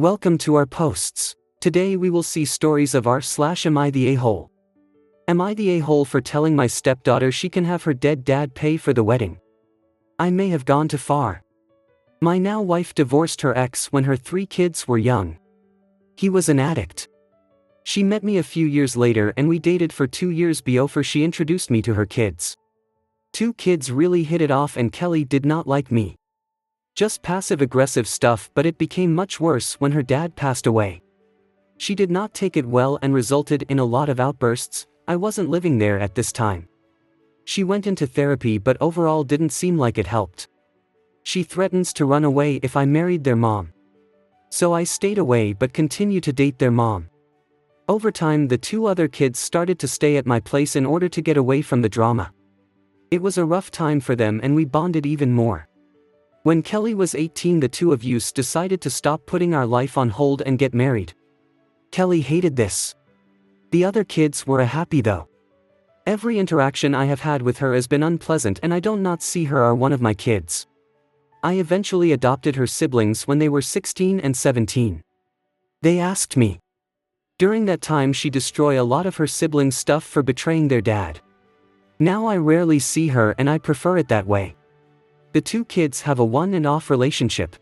Welcome to our posts. Today we will see stories of am I the a-hole? Am I the a-hole for telling my stepdaughter she can have her dead dad pay for the wedding? I may have gone too far. My now wife divorced her ex when her 3 kids were young. He was an addict. She met me a few years later and we dated for 2 years beofre she introduced me to her kids. 2 kids really hit it off and Kelly did not like me. Just passive-aggressive stuff, but it became much worse when her dad passed away. She did not take it well and resulted in a lot of outbursts. I wasn't living there at this time. She went into therapy but overall didn't seem like it helped. She threatens to run away if I married their mom. So I stayed away but continued to date their mom. Over time the 2 other kids started to stay at my place in order to get away from the drama. It was a rough time for them and we bonded even more. When Kelly was 18 the 2 of us decided to stop putting our life on hold and get married. Kelly hated this. The other kids were happy though. Every interaction I have had with her has been unpleasant and I don't not see her or one of my kids. I eventually adopted her siblings when they were 16 and 17. They asked me. During that time she destroyed a lot of her siblings' stuff for betraying their dad. Now I rarely see her and I prefer it that way. The 2 kids have a on and off relationship.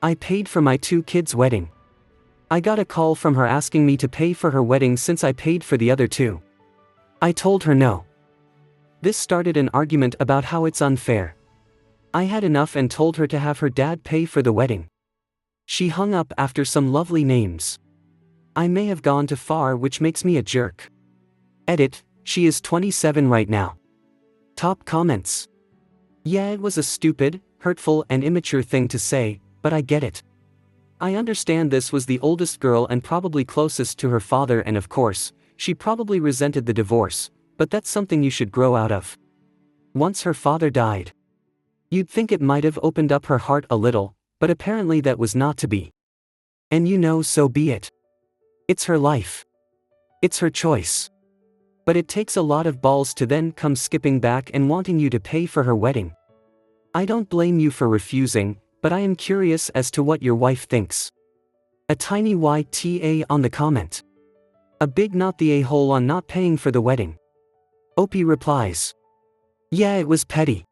I paid for my 2 kids' wedding. I got a call from her asking me to pay for her wedding since I paid for the other 2. I told her no. This started an argument about how it's unfair. I had enough and told her to have her dad pay for the wedding. She hung up after some lovely names. I may have gone too far, which makes me a jerk. Edit, she is 27 right now. Top comments. Yeah, it was a stupid, hurtful and immature thing to say, but I get it. I understand this was the oldest girl and probably closest to her father and of course, she probably resented the divorce, but that's something you should grow out of. Once her father died. You'd think it might have opened up her heart a little, but apparently that was not to be. And so be it. It's her life. It's her choice. But it takes a lot of balls to then come skipping back and wanting you to pay for her wedding. I don't blame you for refusing, but I am curious as to what your wife thinks. A tiny YTA on the comment. A big not the a-hole on not paying for the wedding. Opie replies. Yeah, it was petty.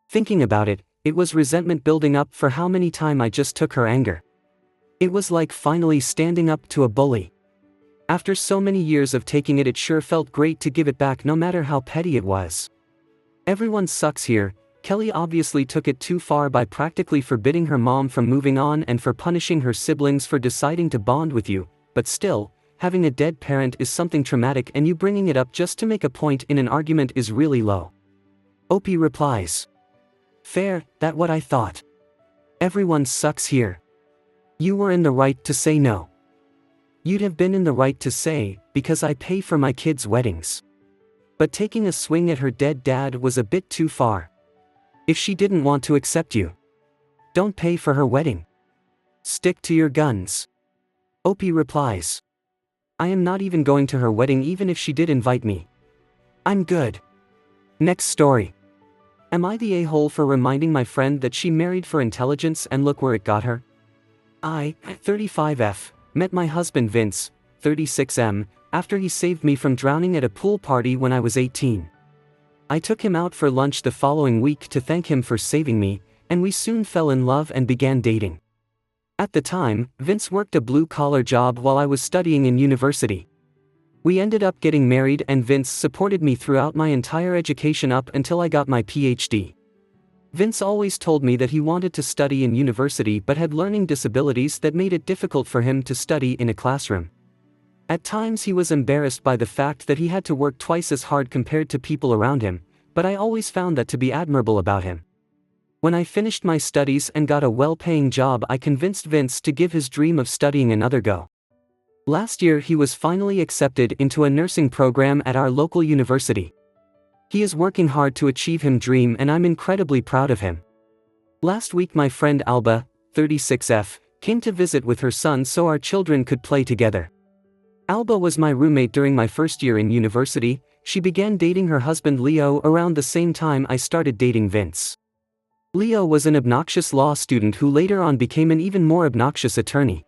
Thinking about it, it was resentment building up for how many times I just took her anger. It was like finally standing up to a bully. After so many years of taking it sure felt great to give it back no matter how petty it was. Everyone sucks here. Kelly obviously took it too far by practically forbidding her mom from moving on and for punishing her siblings for deciding to bond with you, but still, having a dead parent is something traumatic and you bringing it up just to make a point in an argument is really low. Opie replies. Fair, that what I thought. Everyone sucks here. You were in the right to say no. You'd have been in the right to say, because I pay for my kids' weddings. But taking a swing at her dead dad was a bit too far. If she didn't want to accept you, don't pay for her wedding. Stick to your guns. Opie replies. I am not even going to her wedding even if she did invite me. I'm good. Next story. Am I the a-hole for reminding my friend that she married for intelligence and look where it got her? I, 35F, met my husband Vince, 36M, after he saved me from drowning at a pool party when I was 18. I took him out for lunch the following week to thank him for saving me, and we soon fell in love and began dating. At the time, Vince worked a blue-collar job while I was studying in university. We ended up getting married and Vince supported me throughout my entire education up until I got my PhD. Vince always told me that he wanted to study in university but had learning disabilities that made it difficult for him to study in a classroom. At times he was embarrassed by the fact that he had to work twice as hard compared to people around him, but I always found that to be admirable about him. When I finished my studies and got a well-paying job, I convinced Vince to give his dream of studying another go. Last year he was finally accepted into a nursing program at our local university. He is working hard to achieve his dream and I'm incredibly proud of him. Last week my friend Alba, 36F, came to visit with her son so our children could play together. Alba was my roommate during my first year in university. She began dating her husband Leo around the same time I started dating Vince. Leo was an obnoxious law student who later on became an even more obnoxious attorney.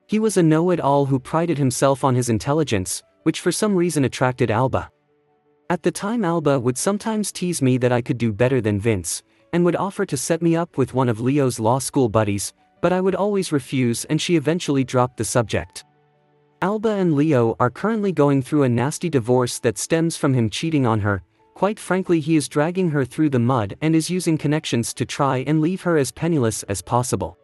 He was a know-it-all who prided himself on his intelligence, which for some reason attracted Alba. At the time, Alba would sometimes tease me that I could do better than Vince, and would offer to set me up with one of Leo's law school buddies, but I would always refuse and she eventually dropped the subject. Alba and Leo are currently going through a nasty divorce that stems from him cheating on her. Quite frankly, he is dragging her through the mud and is using connections to try and leave her as penniless as possible.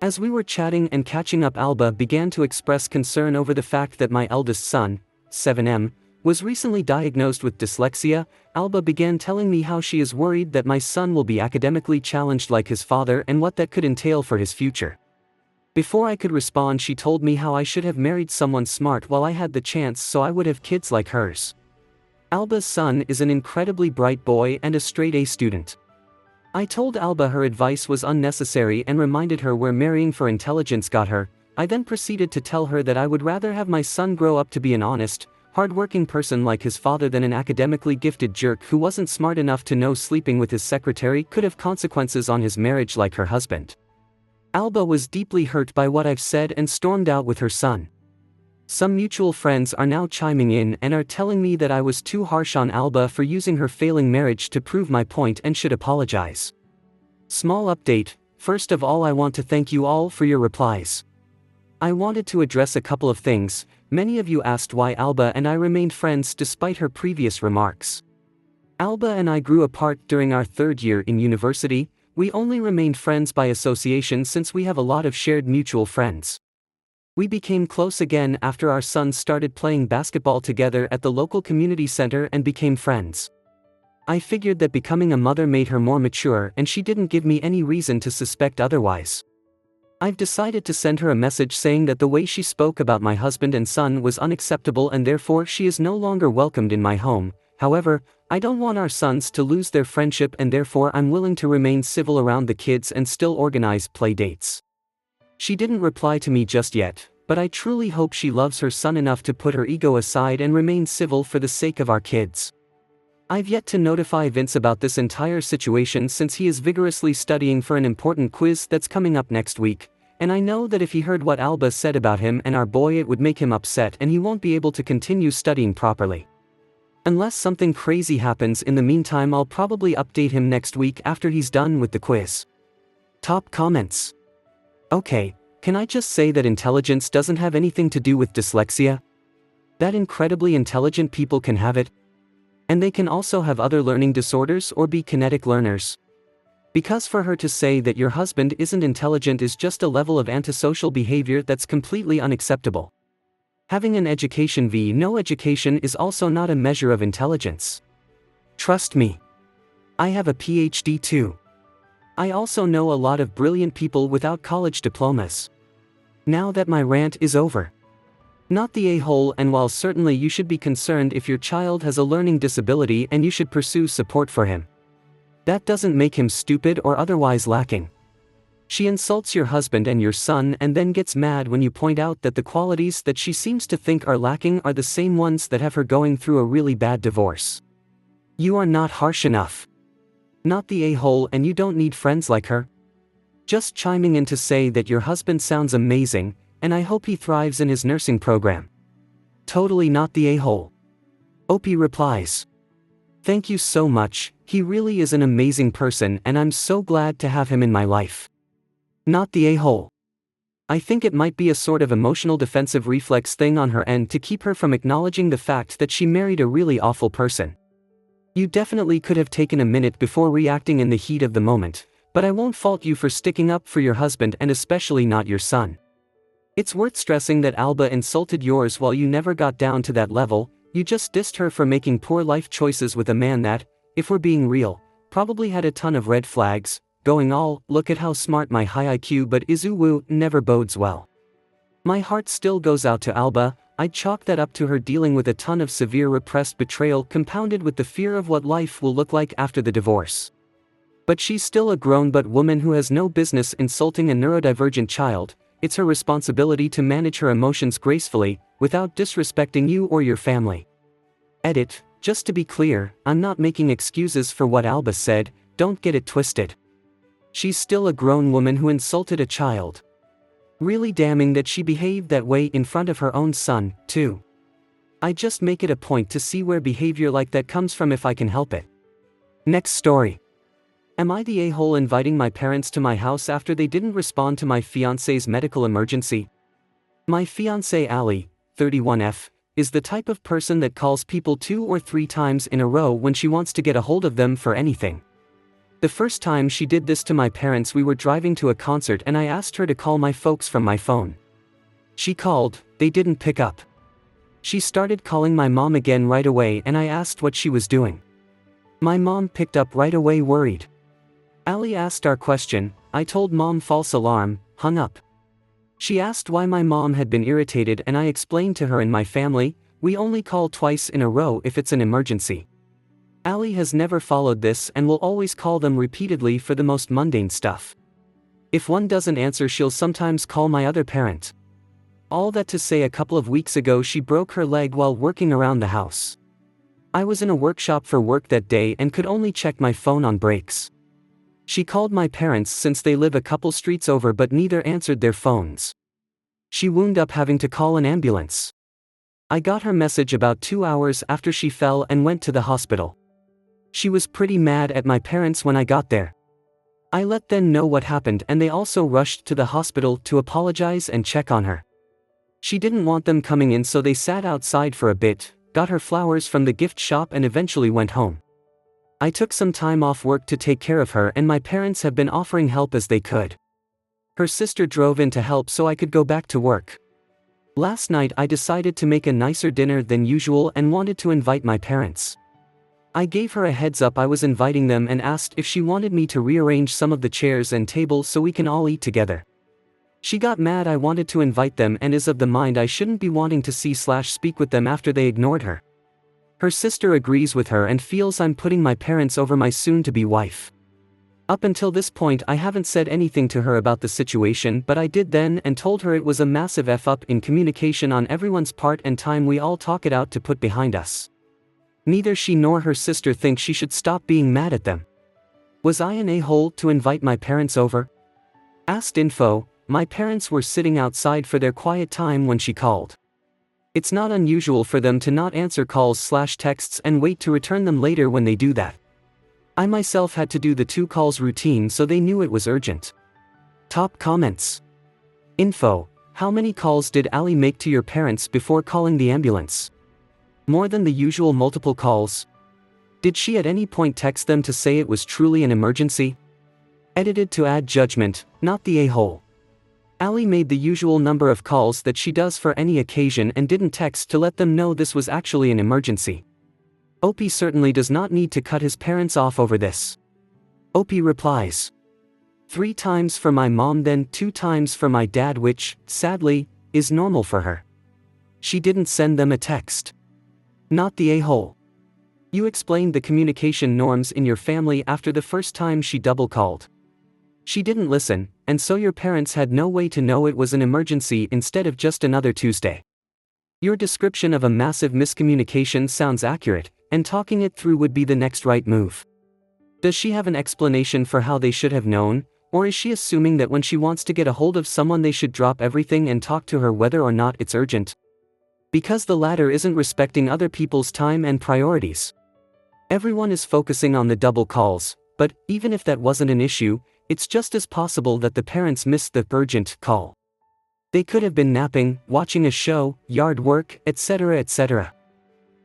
As we were chatting and catching up, Alba began to express concern over the fact that my eldest son, 7M, was recently diagnosed with dyslexia. Alba began telling me how she is worried that my son will be academically challenged like his father and what that could entail for his future. Before I could respond, she told me how I should have married someone smart while I had the chance so I would have kids like hers. Alba's son is an incredibly bright boy and a straight-A student. I told Alba her advice was unnecessary and reminded her where marrying for intelligence got her. I then proceeded to tell her that I would rather have my son grow up to be an honest, hard-working person like his father than an academically gifted jerk who wasn't smart enough to know sleeping with his secretary could have consequences on his marriage like her husband. Alba was deeply hurt by what I've said and stormed out with her son. Some mutual friends are now chiming in and are telling me that I was too harsh on Alba for using her failing marriage to prove my point and should apologize. Small update: first of all, I want to thank you all for your replies. I wanted to address a couple of things. Many of you asked why Alba and I remained friends despite her previous remarks. Alba and I grew apart during our third year in university. We only remained friends by association since we have a lot of shared mutual friends. We became close again after our sons started playing basketball together at the local community center and became friends. I figured that becoming a mother made her more mature and she didn't give me any reason to suspect otherwise. I've decided to send her a message saying that the way she spoke about my husband and son was unacceptable and therefore she is no longer welcomed in my home. However, I don't want our sons to lose their friendship and therefore I'm willing to remain civil around the kids and still organize play dates. She didn't reply to me just yet, but I truly hope she loves her son enough to put her ego aside and remain civil for the sake of our kids. I've yet to notify Vince about this entire situation since he is vigorously studying for an important quiz that's coming up next week, and I know that if he heard what Alba said about him and our boy, it would make him upset and he won't be able to continue studying properly. Unless something crazy happens in the meantime, I'll probably update him next week after he's done with the quiz. Top comments. Okay, can I just say that intelligence doesn't have anything to do with dyslexia? That incredibly intelligent people can have it. And they can also have other learning disorders or be kinetic learners. Because for her to say that your husband isn't intelligent is just a level of antisocial behavior that's completely unacceptable. Having an education v. no education is also not a measure of intelligence. Trust me. I have a PhD too. I also know a lot of brilliant people without college diplomas. Now that my rant is over. Not the a-hole, and while certainly you should be concerned if your child has a learning disability and you should pursue support for him, that doesn't make him stupid or otherwise lacking. She insults your husband and your son and then gets mad when you point out that the qualities that she seems to think are lacking are the same ones that have her going through a really bad divorce. You are not harsh enough. Not the a-hole, and you don't need friends like her. Just chiming in to say that your husband sounds amazing, and I hope he thrives in his nursing program. Totally not the a-hole. Opie replies. Thank you so much, he really is an amazing person and I'm so glad to have him in my life. Not the a-hole. I think it might be a sort of emotional defensive reflex thing on her end to keep her from acknowledging the fact that she married a really awful person. You definitely could have taken a minute before reacting in the heat of the moment, but I won't fault you for sticking up for your husband and especially not your son. It's worth stressing that Alba insulted yours while you never got down to that level. You just dissed her for making poor life choices with a man that, if we're being real, probably had a ton of red flags, going all, look at how smart my high IQ but Izuwu never bodes well. My heart still goes out to Alba. I'd chalk that up to her dealing with a ton of severe repressed betrayal compounded with the fear of what life will look like after the divorce. But she's still a grown-but woman who has no business insulting a neurodivergent child. It's her responsibility to manage her emotions gracefully, without disrespecting you or your family. Edit, just to be clear, I'm not making excuses for what Alba said, don't get it twisted. She's still a grown woman who insulted a child. Really damning that she behaved that way in front of her own son, too. I just make it a point to see where behavior like that comes from if I can help it. Next story. Am I the a-hole inviting my parents to my house after they didn't respond to my fiancé's medical emergency? My fiancée Ali, 31F, is the type of person that calls people 2 or 3 times in a row when she wants to get a hold of them for anything. The first time she did this to my parents, we were driving to a concert and I asked her to call my folks from my phone. She called, they didn't pick up. She started calling my mom again right away and I asked what she was doing. My mom picked up right away, worried. Ali asked our question, I told mom false alarm, hung up. She asked why my mom had been irritated and I explained to her, in my family, we only call twice in a row if it's an emergency. Ali has never followed this and will always call them repeatedly for the most mundane stuff. If one doesn't answer, she'll sometimes call my other parent. All that to say, a couple of weeks ago she broke her leg while working around the house. I was in a workshop for work that day and could only check my phone on breaks. She called my parents since they live a couple streets over, but neither answered their phones. She wound up having to call an ambulance. I got her message about 2 hours after she fell and went to the hospital. She was pretty mad at my parents when I got there. I let them know what happened and they also rushed to the hospital to apologize and check on her. She didn't want them coming in, so they sat outside for a bit, got her flowers from the gift shop and eventually went home. I took some time off work to take care of her and my parents have been offering help as they could. Her sister drove in to help so I could go back to work. Last night I decided to make a nicer dinner than usual and wanted to invite my parents. I gave her a heads up I was inviting them and asked if she wanted me to rearrange some of the chairs and tables so we can all eat together. She got mad I wanted to invite them and is of the mind I shouldn't be wanting to see/speak with them after they ignored her. Her sister agrees with her and feels I'm putting my parents over my soon-to-be wife. Up until this point I haven't said anything to her about the situation, but I did then and told her it was a massive F-up in communication on everyone's part and time we all talk it out to put behind us. Neither she nor her sister think she should stop being mad at them. Was I an a-hole to invite my parents over? Asked info, my parents were sitting outside for their quiet time when she called. It's not unusual for them to not answer calls/texts and wait to return them later when they do that. I myself had to do the 2 calls routine so they knew it was urgent. Top comments. Info, how many calls did Ali make to your parents before calling the ambulance? More than the usual multiple calls? Did she at any point text them to say it was truly an emergency? Edited to add judgment, not the a-hole. Ali made the usual number of calls that she does for any occasion and didn't text to let them know this was actually an emergency. OP certainly does not need to cut his parents off over this. OP replies, 3 times for my mom, then 2 times for my dad, which, sadly, is normal for her. She didn't send them a text. Not the a-hole. You explained the communication norms in your family after the first time she double called. She didn't listen, and so your parents had no way to know it was an emergency instead of just another Tuesday. Your description of a massive miscommunication sounds accurate, and talking it through would be the next right move. Does she have an explanation for how they should have known, or is she assuming that when she wants to get a hold of someone they should drop everything and talk to her whether or not it's urgent? Because the latter isn't respecting other people's time and priorities. Everyone is focusing on the double calls, but even if that wasn't an issue, it's just as possible that the parents missed the urgent call. They could have been napping, watching a show, yard work, etc., etc.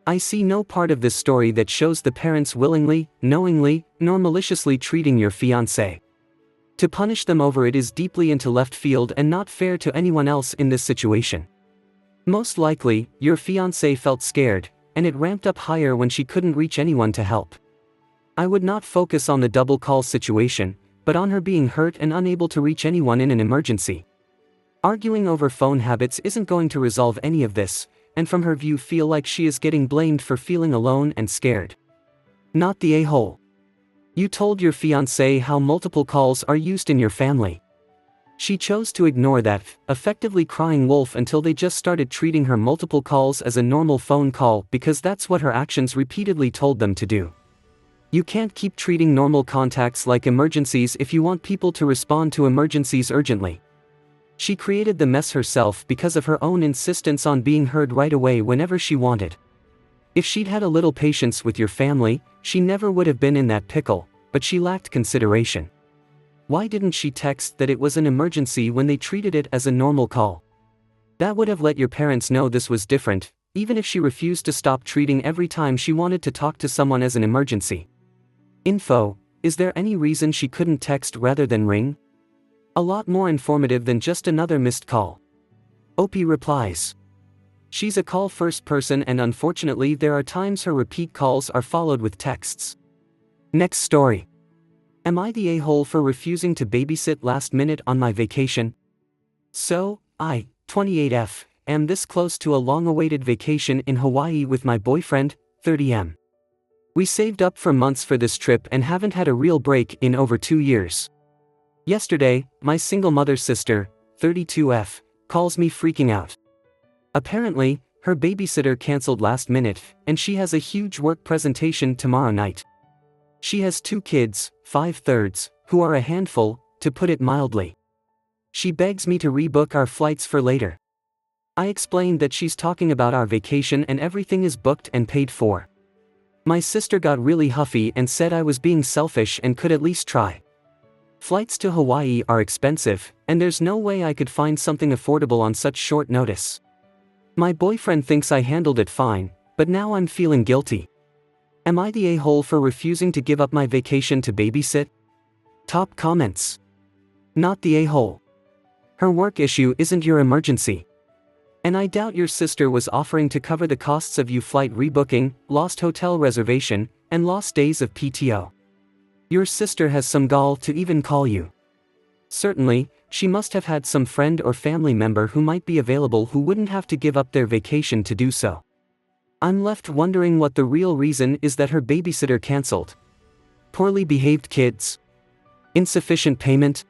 I see no part of this story that shows the parents willingly, knowingly, nor maliciously treating your fiancé. To punish them over it is deeply into left field and not fair to anyone else in this situation. Most likely, your fiancé felt scared, and it ramped up higher when she couldn't reach anyone to help. I would not focus on the double call situation, but on her being hurt and unable to reach anyone in an emergency. Arguing over phone habits isn't going to resolve any of this, and from her view feel like she is getting blamed for feeling alone and scared. Not the a-hole. You told your fiancé how multiple calls are used in your family. She chose to ignore that, effectively crying wolf until they just started treating her multiple calls as a normal phone call because that's what her actions repeatedly told them to do. You can't keep treating normal contacts like emergencies if you want people to respond to emergencies urgently. She created the mess herself because of her own insistence on being heard right away whenever she wanted. If she'd had a little patience with your family, she never would have been in that pickle, but she lacked consideration. Why didn't she text that it was an emergency when they treated it as a normal call? That would have let your parents know this was different, even if she refused to stop treating every time she wanted to talk to someone as an emergency. Info: is there any reason she couldn't text rather than ring? A lot more informative than just another missed call. Opie replies. She's a call-first person, and unfortunately there are times her repeat calls are followed with texts. Next story. Am I the a-hole for refusing to babysit last minute on my vacation? So, I, 28F, am this close to a long-awaited vacation in Hawaii with my boyfriend, 30M. We saved up for months for this trip and haven't had a real break in over 2 years. Yesterday, my single mother's sister, 32F, calls me freaking out. Apparently, her babysitter canceled last minute, and she has a huge work presentation tomorrow night. She has 2 kids, 5/3, who are a handful, to put it mildly. She begs me to rebook our flights for later. I explained that she's talking about our vacation and everything is booked and paid for. My sister got really huffy and said I was being selfish and could at least try. Flights to Hawaii are expensive, and there's no way I could find something affordable on such short notice. My boyfriend thinks I handled it fine, but now I'm feeling guilty. Am I the a-hole for refusing to give up my vacation to babysit? Top comments. Not the a-hole. Her work issue isn't your emergency. And I doubt your sister was offering to cover the costs of you flight rebooking, lost hotel reservation, and lost days of PTO. Your sister has some gall to even call you. Certainly, she must have had some friend or family member who might be available who wouldn't have to give up their vacation to do so. I'm left wondering what the real reason is that her babysitter canceled. Poorly behaved kids? Insufficient payment?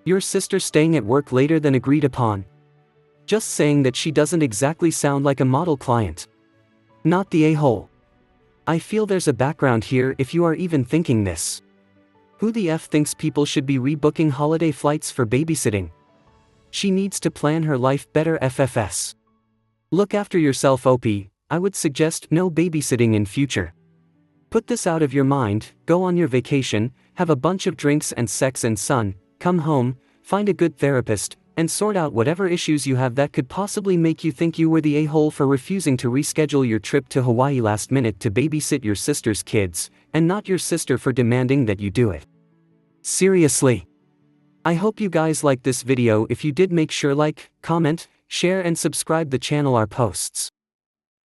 Your sister staying at work later than agreed upon? Just saying that she doesn't exactly sound like a model client. Not the a-hole. I feel there's a background here if you are even thinking this. Who the F thinks people should be rebooking holiday flights for babysitting? She needs to plan her life better, FFS. Look after yourself, Opie. I would suggest no babysitting in future. Put this out of your mind, go on your vacation, have a bunch of drinks and sex and sun, come home, find a good therapist, and sort out whatever issues you have that could possibly make you think you were the a-hole for refusing to reschedule your trip to Hawaii last minute to babysit your sister's kids, and not your sister for demanding that you do it. Seriously. I hope you guys liked this video. If you did, make sure like, comment, share and subscribe the channel our posts.